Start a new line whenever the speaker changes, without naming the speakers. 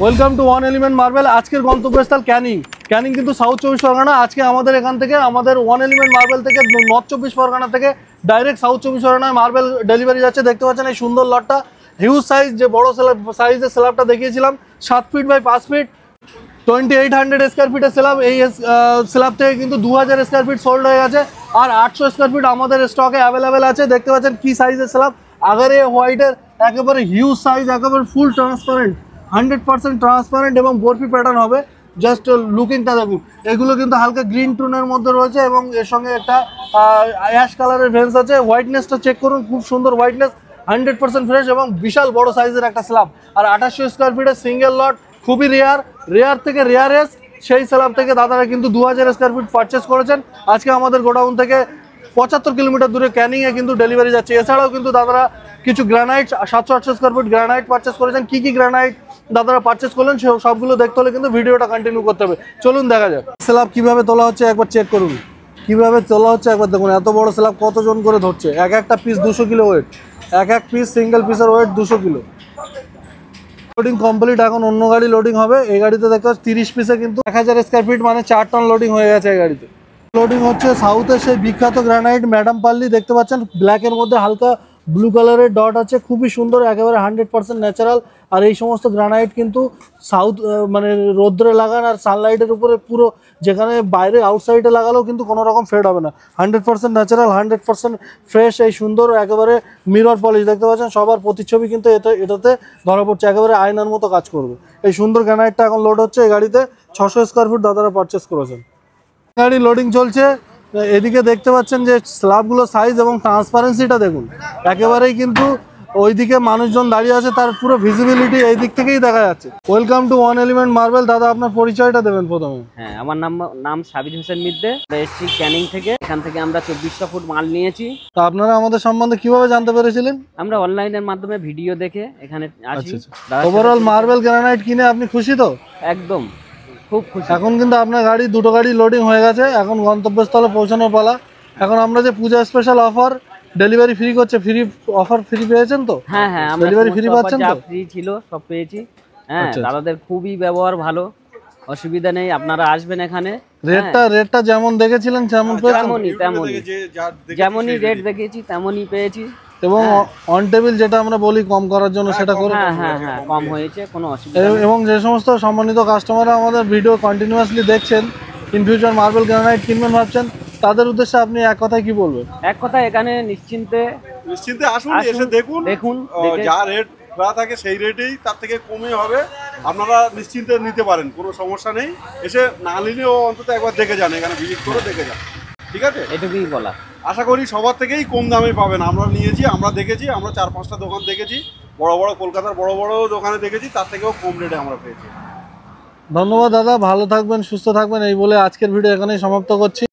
Welcome to one element marble. আজকের গন্তব্যস্থল ক্যানিং। ক্যানিং কিন্তু সাউথ 24 পরগনা। আজকে আমাদের এখান থেকে আমাদের ওয়ান এলিমেন্ট মার্বেল থেকে নর্থ 24 পরগনা থেকে ডাইরেক্ট সাউথ 24 পরগনায় মার্বেল ডেলিভারি যাচ্ছে। দেখতে পাচ্ছেন এই সুন্দর লটটা, হিউজ সাইজ, যে বড় সাইজের স্ল্যাবটা দেখিয়েছিলাম 7 ফিট বাই 5 ফিট, 2800 স্কোয়ার ফিটের স্ল্যাব। এই স্ল্যাব থেকে কিন্তু 2000 স্কোয়ার ফিট সোল্ড হয়ে গেছে, আর 800 স্কোয়ার ফিট আমাদের স্টকে অ্যাভেলেবেল আছে। দেখতে পাচ্ছেন কি সাইজের স্ল্যাব, আগারে হোয়াইটের একেবারে হিউজ সাইজ, একেবারে ফুল ট্রান্সপারেন্ট, 100% ট্রান্সপারেন্ট এবং বরফি প্যাটার্ন হবে। জাস্ট লুকিংটা দেখুন, এগুলো কিন্তু হালকা গ্রিন টোনের মধ্যে রয়েছে এবং এর সঙ্গে একটা অ্যাশ কালারের ভেন্স আছে। হোয়াইটনেসটা চেক করুন, খুব সুন্দর হোয়াইটনেস, 100% ফ্রেশ এবং বিশাল বড় সাইজের একটা স্ল্যাব। আর 2800 স্কোয়ার ফিটের সিঙ্গেল লট, খুবই রেয়ার থেকে রেয়ারেস্ট। সেই স্ল্যাব থেকে দাদারা কিন্তু 2000 স্কোয়ার ফিট পারচেস করেছেন। আজকে আমাদের গোডাউন থেকে 75 কিলোমিটার দূরে ক্যানিংয়ে কিন্তু ডেলিভারি যাচ্ছে। এছাড়াও কিন্তু দাদারা কিছু granite 700-800 square feet granite purchase করেছেন। কী কী গ্রানাইট দাদারা পারচেস করলেন সবগুলো দেখতে হলে কিন্তু ভিডিওটা কন্টিনিউ করতে হবে। চলুন দেখা যাক স্ল্যাব কীভাবে তোলা হচ্ছে, একবার চেক করুন কীভাবে তোলা হচ্ছে। একবার দেখুন এত বড় স্ল্যাব কতজন করে ধরছে। এক একটা পিস 200 কিলো ওয়েট, এক পিস সিঙ্গেল পিসের ওয়েট 200 কিলো। লোডিং কমপ্লিট, এখন অন্য গাড়ি লোডিং হবে। এই গাড়িতে দেখতে পাচ্ছি 30 পিসে কিন্তু 1000 স্কোয়ার ফিট মানে 4 টন লোডিং হয়ে গেছে এই গাড়িতে। লোডিং হচ্ছে সাউথের সেই বিখ্যাত গ্রানাইট ম্যাডাম পাল্লি। দেখতে পাচ্ছেন ব্ল্যাকের মধ্যে হালকা ব্লু কালারের ডট আছে, খুবই সুন্দর, একেবারে 100% ন্যাচারাল। আর এই সমস্ত গ্রানাইট কিন্তু সাউথ মানে রোদ্রে লাগান আর সানলাইটের উপরে পুরো, যেখানে বাইরে আউটসাইডে লাগালেও কিন্তু কোনো রকম ফেড হবে না। 100% ন্যাচারাল, 100% ফ্রেশ। এই সুন্দর একেবারে মিরর পলিশ দেখতে পাচ্ছেন, সবার প্রতিচ্ছবি কিন্তু এটাতে ধরা পড়ছে, একেবারে আয়নার মতো কাজ করবে। এই সুন্দর গ্রানাইটটা এখন লোড হচ্ছে এই গাড়িতে। 600 স্কোয়ার ফিট দাদারা পারচেস করেছেন। গাড়ি লোডিং চলছে। এদিকে দেখতে পাচ্ছেন যে স্ল্যাবগুলো সাইজ এবং ট্রান্সপারেন্সিটা দেখুন, একেবারেই কিন্তু ওইদিকে মানুষজন দাঁড়িয়ে আছে, তার পুরো ভিজিবিলিটি এই দিক থেকেই দেখা যাচ্ছে। Welcome to one element marble. দাদা আপনার পরিচয়টা দেবেন প্রথমে।
হ্যাঁ, আমার নাম সাবির হোসেন মিদ্দে, এসেছি ক্যানিং থেকে। এখান থেকে আমরা 2400 ফুট মাল নিয়েছি।
তো আপনারা আমাদের সম্বন্ধে কিভাবে জানতে পেরেছিলেন?
আমরা অনলাইনের মাধ্যমে ভিডিও দেখে এখানে আসি।
ওভারঅল মার্বেল গ্রানাইট কিনে আপনি খুশি তো?
একদম খুব খুশি।
এখন কিন্তু আপনার দুটো গাড়ি লোডিং হয়ে গেছে, এখন গন্তব্যস্থলে পৌঁছানোর পালা। এখন আমরা যে পূজা স্পেশাল অফার ডেলিভারি ফ্রি করছে, ফ্রি পেয়েছেন তো?
হ্যাঁ,
ডেলিভারি ফ্রি পাচ্ছেন তো?
ফ্রি ছিল, সব পেয়েছি। হ্যাঁ, দাদাদের খুবই ব্যবহার ভালো, অসুবিধা নেই। আপনারা আসবেন এখানে।
রেটটা যেমন দেখেছিলেন
যেমনই রেট দেখেছি তেমনই পেয়েছি।
এবং অন টেবিল যেটা আমরা বলি কম করার জন্য সেটা করে।
হ্যাঁ, কম হয়েছে, কোনো অসুবিধা নেই।
এবং যে সমস্ত সম্মানিত কাস্টমাররা আমাদের ভিডিও কন্টিনিউয়াসলি দেখছেন, ইন ফিউচার মার্বেল গ্রানাইট কিনবেন ভাবছেন, তাদের উদ্দেশ্যে আপনি এক কথায় কি বলবেন?
এক কথা, এখানে নিশ্চিন্তে
আসুন, এসে দেখুন যা রেট থাকে সেই রেটেই, তার থেকে কমে হবে। আপনারা নিশ্চিন্তে নিতে পারেন, কোনো সমস্যা নেই। এসে না নিলেও অন্তত একবার দেখে যান, এখানে ভিজিট করে দেখে যান, ঠিক আছে?
এটুকুই বলা।
আশা করি সবার থেকেই কম দামে পাবেন। আমরা নিয়েছি, আমরা দেখেছি, আমরা 4-5টা দোকান দেখেছি, বড় কলকাতার বড় দোকানে দেখেছি, তার থেকেও কম রেটে আমরা পেয়েছি।
ধন্যবাদ দাদা, ভালো থাকবেন, সুস্থ থাকবেন, এই বলে আজকের ভিডিও এখানেই সমাপ্ত করছি।